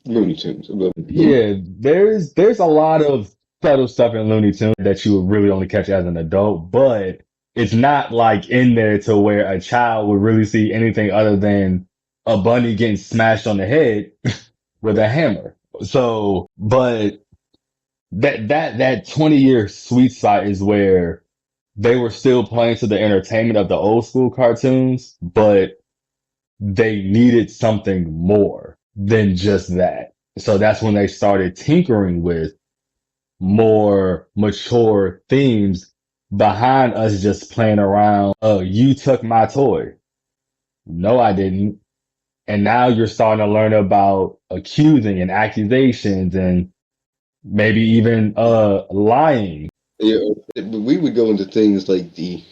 Looney Tunes. yeah, there's a lot of subtle stuff in Looney Tunes that you would really only catch as an adult, but it's not like in there to where a child would really see anything other than a bunny getting smashed on the head with a hammer. So, but that 20-year sweet spot is where they were still playing to the entertainment of the old school cartoons, but they needed something more than just that. So that's when they started tinkering with more mature themes behind us just playing around. Oh, you took my toy. No, I didn't. And now you're starting to learn about accusing and accusations and maybe even lying. Yeah, we would go into things like the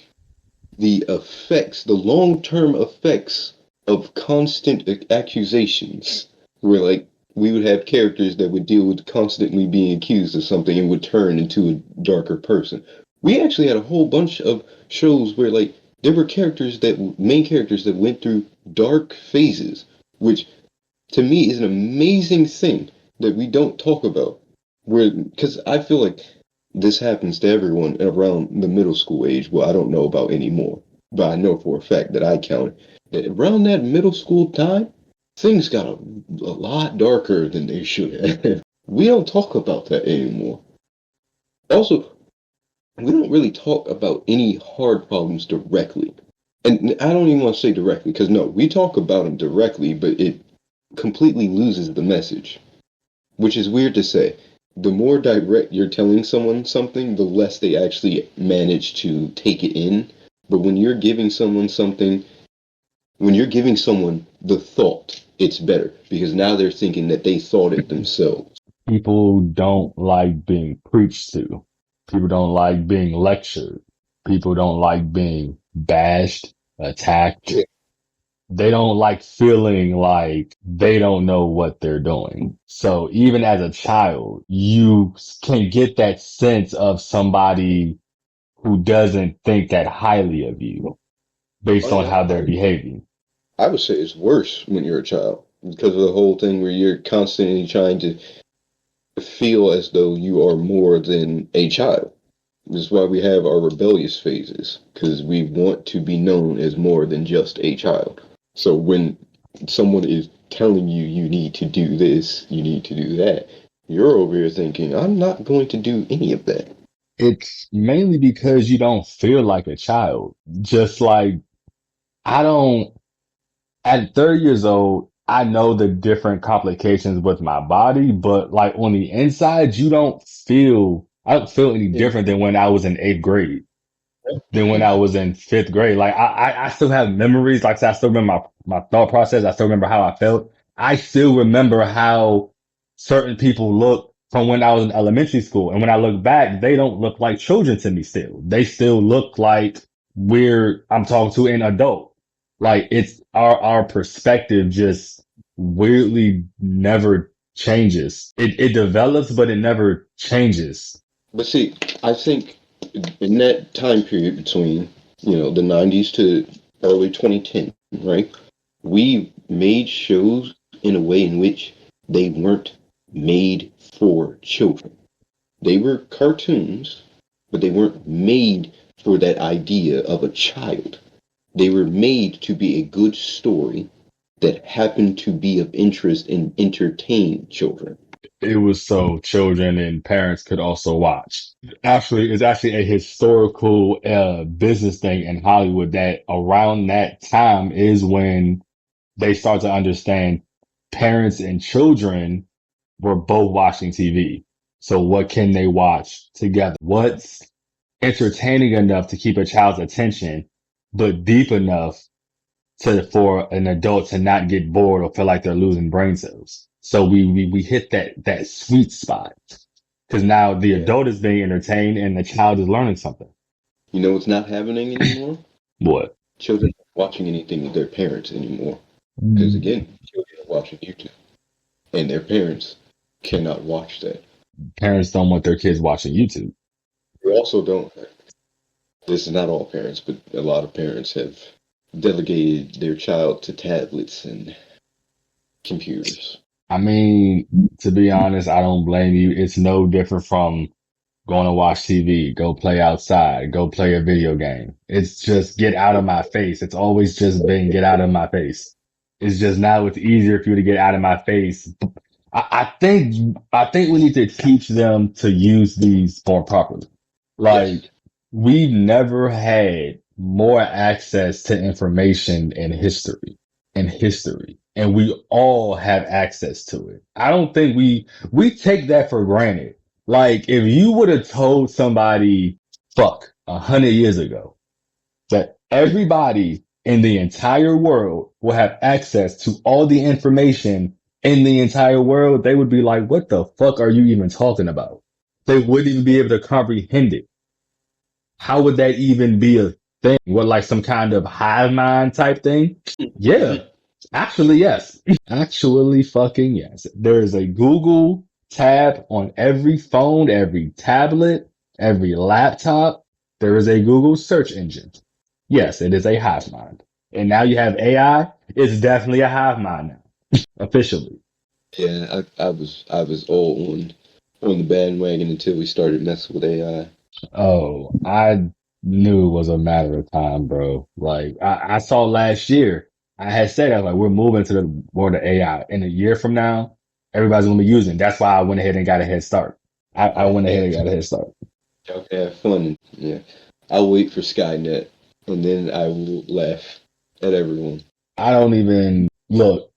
effects, the long term effects of constant accusations, where like we would have characters that would deal with constantly being accused of something and would turn into a darker person. We actually had a whole bunch of shows where like there were main characters that went through dark phases, which to me is an amazing thing that we don't talk about. Where, because I feel like this happens to everyone around the middle school age. Well, I don't know about anymore, but I know for a fact that I counted that around that middle school time, things got a lot darker than they should have. We don't talk about that anymore. Also, we don't really talk about any hard problems directly. And I don't even want to say directly, because no, we talk about them directly, but it completely loses the message, which is weird to say. the more direct you're telling someone something, the less they actually manage to take it in. But when you're giving someone the thought, it's better because now they're thinking that they thought it themselves. People don't like being preached to. People don't like being lectured. People don't like being bashed, attacked. Yeah. They don't like feeling like they don't know what they're doing. So even as a child, you can get that sense of somebody who doesn't think that highly of you Oh based on yeah, how they're behaving. I would say it's worse when you're a child because of the whole thing where you're constantly trying to feel as though you are more than a child. This is why we have our rebellious phases, because we want to be known as more than just a child. So when someone is telling you you need to do this, you need to do that, you're over here thinking, I'm not going to do any of that. It's mainly because you don't feel like a child. Just like I don't, at 30 years old, I know the different complications with my body, but like on the inside, I don't feel any And different than when I was in eighth grade, than when I was in fifth grade. Like I still have memories. Like I said, I still remember my thought process. I still remember how I felt. I still remember how certain people look from when I was in elementary school. And when I look back, they don't look like children to me still. They still look like I'm talking to an adult. Like it's our perspective just weirdly never changes. It develops, but it never changes. but see, I think in that time period between, the 90s to early 2010, right? We made shows in a way in which they weren't made for children. They were cartoons, but they weren't made for that idea of a child. They were made to be a good story that happened to be of interest and entertain children. It was so children and parents could also watch. Actually, it's actually a historical business thing in Hollywood that around that time is when they start to understand parents and children were both watching TV. So what can they watch together? What's entertaining enough to keep a child's attention, but deep enough for an adult to not get bored or feel like they're losing brain cells. So we hit that sweet spot because now the Yeah. adult is being entertained and the child is learning something. You know what's not happening anymore? What? Children aren't watching anything with their parents anymore. Because again, children are watching YouTube, and their parents cannot watch that. Parents don't want their kids watching YouTube. We also don't. This is not all parents, but a lot of parents have delegated their child to tablets and computers. I mean, to be honest, I don't blame you. It's no different from going to watch TV, go play outside, go play a video game. It's just get out of my face. It's always just been get out of my face. It's just now it's easier for you to get out of my face. I think we need to teach them to use these more properly. Yes. Like we never had more access to information in history, and we all have access to it. I don't think we take that for granted. Like if you would have told somebody, fuck, 100 years ago that everybody in the entire world will have access to all the information in the entire world, they would be like, what the fuck are you even talking about? They wouldn't even be able to comprehend it. How would that even be a thing? What, like some kind of hive mind type thing? Yeah, actually, yes. Actually, fucking yes. There is a Google tab on every phone, every tablet, every laptop. There is a Google search engine. Yes, it is a hive mind. And now you have AI. It's definitely a hive mind now, officially. Yeah, I was all on the bandwagon until we started messing with AI. Oh, I knew it was a matter of time, bro. Like I saw last year, I had said that like we're moving to the world of AI. In a year from now, everybody's gonna be using. That's why I went ahead and got a head start. I Yeah, went ahead yeah. and got a head start. Y'all can have fun. Yeah, I'll wait for Skynet, and then I will laugh at everyone. I don't even look.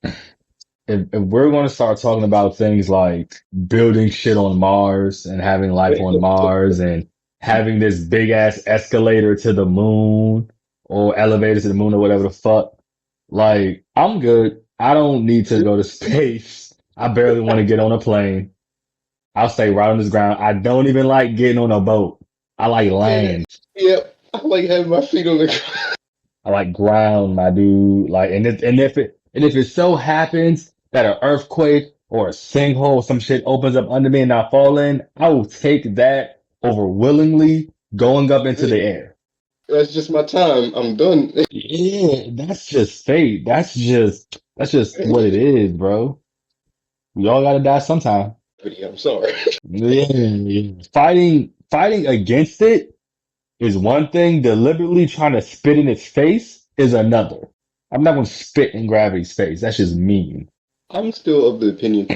if we're going to start talking about things like building shit on Mars and having life on Mars and having this big ass escalator to the moon or elevator to the moon or whatever the fuck, like I'm good. I don't need to go to space. I barely want to get on a plane. I'll stay right on this ground. I don't even like getting on a boat. I like Yeah, land. yeah. I like having my feet on the ground. I like ground, my dude. Like, and if it so happens that an earthquake or a sinkhole or some shit opens up under me and I fall in, I will take that over willingly going up into the air. That's just my time. I'm done. Yeah, that's just fate. That's just what it is, bro. We all gotta die sometime. I'm sorry. Yeah. Fighting against it is one thing. Deliberately trying to spit in its face is another. I'm not gonna spit in gravity's face. That's just mean. I'm still of the opinion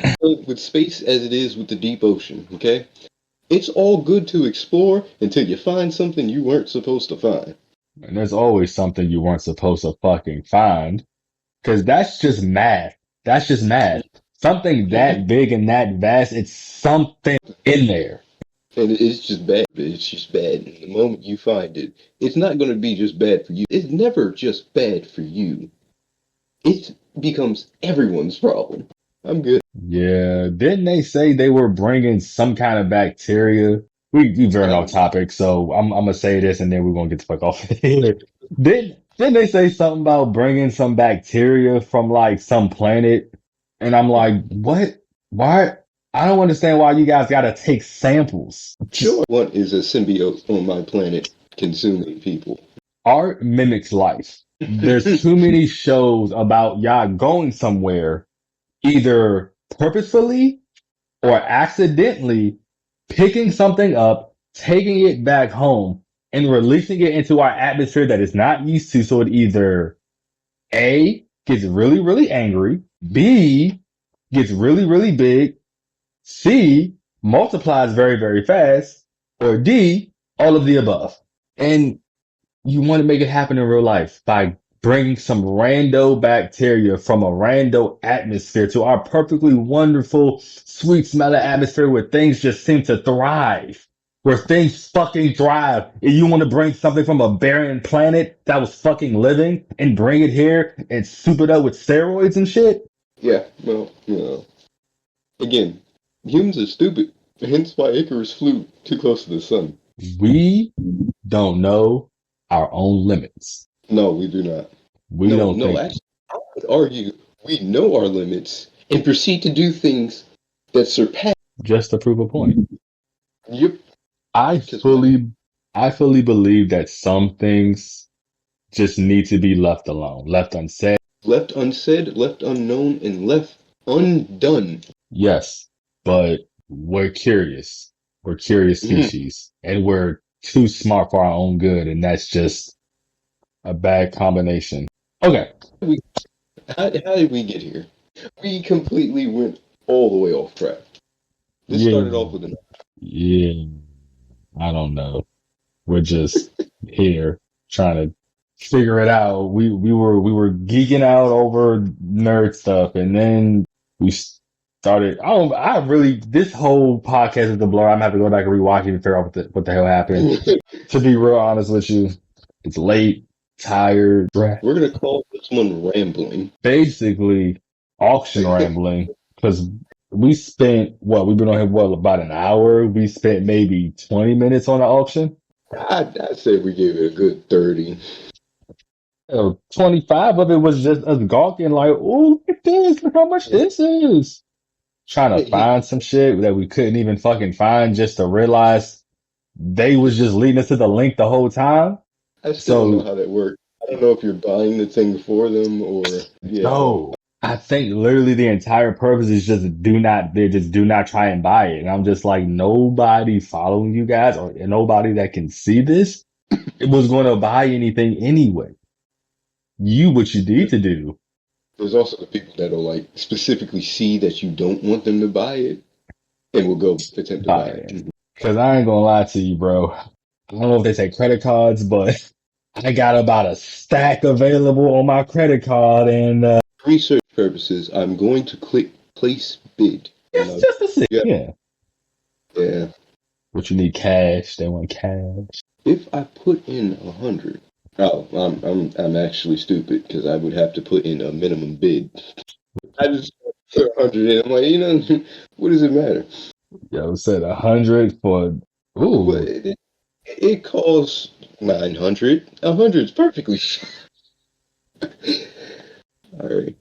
with space as it is with the deep ocean, okay? It's all good to explore until you find something you weren't supposed to find. And there's always something you weren't supposed to fucking find. Cause that's just math. That's just math. Something Mhm. that big and that vast, it's something in there. And it's just bad. It's just bad. And the moment you find it, it's not going to be just bad for you. It's never just bad for you. It becomes everyone's problem. I'm good. Yeah. Didn't they say they were bringing some kind of bacteria? We veering off Um, topic, so I'm gonna say this and then we're gonna get the fuck off here. Didn't they say something about bringing some bacteria from like some planet? And I'm like, what? Why? I don't understand why you guys gotta take samples. sure. One is a symbiote on my planet consuming people. Art mimics life. There's too many shows about y'all going somewhere, either purposefully or accidentally picking something up, taking it back home, and releasing it into our atmosphere that is not used to. So it either A gets really, really angry, B gets really, really big, C multiplies very, very fast, or D, all of the above. And you want to make it happen in real life by bringing some rando bacteria from a rando atmosphere to our perfectly wonderful, sweet smelling atmosphere where things just seem to thrive. Where things fucking thrive. And you want to bring something from a barren planet that was fucking living and bring it here and soup it up with steroids and shit? Yeah, well, you know. Again, humans are stupid. Hence why Icarus flew too close to the sun. We don't know our own limits. No, we do not. We No, don't no, think actually, I would argue we know our limits and proceed to do things that surpass. just to prove a point. Yep. I Because what? fully, I fully believe that some things just need to be left alone, left unsaid. Left unsaid, left unknown, and left undone. Yes, but we're curious. We're curious Mhm. species and we're too smart for our own good. And that's just a bad combination. Okay. We, how did we get here? We completely went all the way off track. This Yeah. started off with an. Yeah. I don't know. We're just here trying to figure it out. We were geeking out over nerd stuff, and then we started. I really this whole podcast is a blur. I'm gonna have to go back and rewatch it and figure out what the hell happened. To be real honest with you, it's late, tired, We're gonna call this one rambling. basically auction rambling because. We spent what we've been on here about an hour. We spent maybe 20 minutes on the auction. I'd say we gave it a good 30. 25 of it was just us gawking like, oh, look at this. Look how much this is. Trying to find some shit that we couldn't even fucking find just to realize they was just leading us to the link the whole time. I still don't know So, how that works. I don't know if you're buying the thing for them or yeah. no, I think literally the entire purpose is just they just do not try and buy it. And I'm just like, nobody following you guys or nobody that can see this, it was going to buy anything anyway. What you need to do. There's also the people that'll like specifically see that you don't want them to buy it and will go attempt to buy Buy it. it. Cause I ain't gonna lie to you, bro. I don't know if they take credit cards, but I got about a stack available on my credit card and Research purposes, I'm going to click place bid. And It's just a six. yeah, Yeah. yeah. But you need cash. They want cash. If I put in 100, oh, I'm actually stupid because I would have to put in a minimum bid. I just put 100 in. I'm like, what does it matter? Yo, said 100 for, But ooh, it costs 900. 100 is perfectly. All right.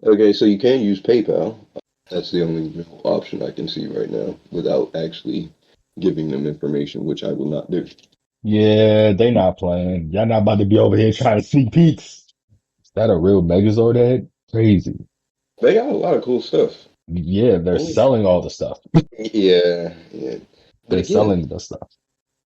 Okay, so you can use PayPal. That's the only real option I can see right now without actually giving them information, which I will not do. yeah, they not playing. Y'all not about to be over here trying to sneak peeks. Is that a real Megazord head? Crazy. They got a lot of cool stuff. Yeah, they're Only, selling all the stuff. yeah, yeah. But They're again, selling the stuff.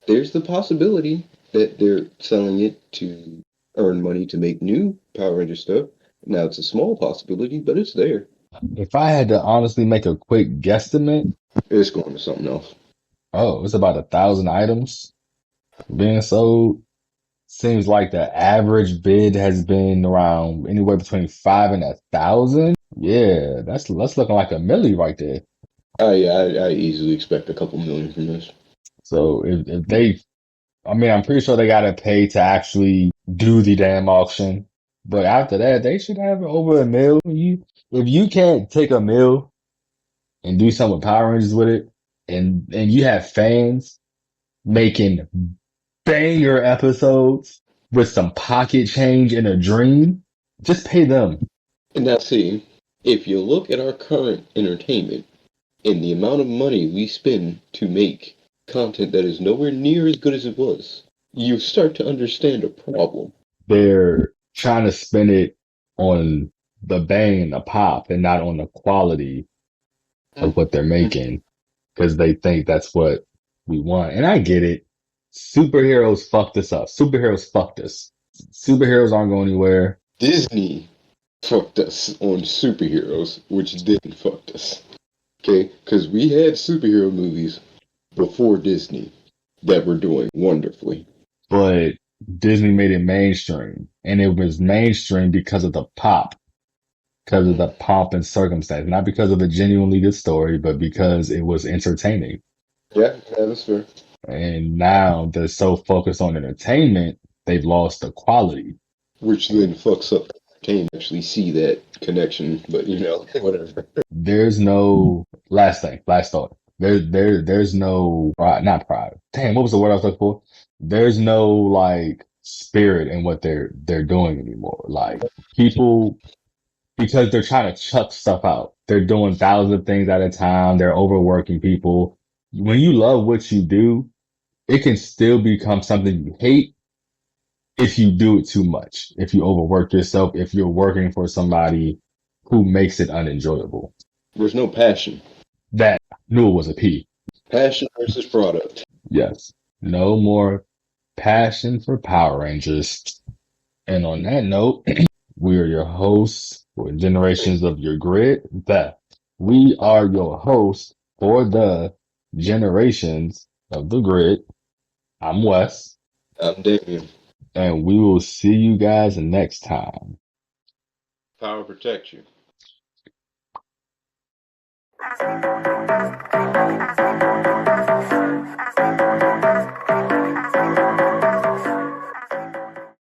there's the possibility that they're selling it to earn money to make new Power Ranger stuff. Now it's a small possibility, but it's there. If I had to honestly make a quick guesstimate, It's going to something else. oh, it's about 1,000 items being sold. Seems like the average bid has been around anywhere between 5 and 1,000. Yeah, that's looking like a milli right there. I easily expect a couple million from this. So if they, I mean, I'm pretty sure they gotta pay to actually do the damn auction. But after that, they should have over a mil. If you can't take a mil and do something with Power Rangers with it, and you have fans making banger episodes with some pocket change and a dream, just pay them. And now, see, if you look at our current entertainment and the amount of money we spend to make content that is nowhere near as good as it was, you start to understand a problem. They're trying to spend it on the bang and the pop and not on the quality of what they're making because they think that's what we want. And I get it. Superheroes fucked us up. Superheroes fucked us. Superheroes aren't going anywhere. Disney fucked us on superheroes, which didn't fuck us. Okay? Because we had superhero movies before Disney that were doing wonderfully. But Disney made it mainstream. And it was mainstream because of the pop, because of the pomp and circumstance, not because of a genuinely good story, but because it was entertaining. Yeah, that's fair. And now they're so focused on entertainment, they've lost the quality. Which then fucks up. Can't actually see that connection, but whatever. There's no last thing, last thought. There's no pride, not pride. Damn, what was the word I was looking for? There's no like spirit in what they're doing anymore. Like people, because they're trying to chuck stuff out. They're doing thousands of things at a time. They're overworking people. When you love what you do, it can still become something you hate if you do it too much, if you overwork yourself, if you're working for somebody who makes it unenjoyable. There's no passion. That knew it was a P. Passion versus product. Yes. No more passion for Power Rangers. And on that note, we are your hosts for Generations of Your Grid. That we are your hosts for the Generations of the Grid. I'm Wes, I'm Damien. and we will see you guys next time. Power protects you.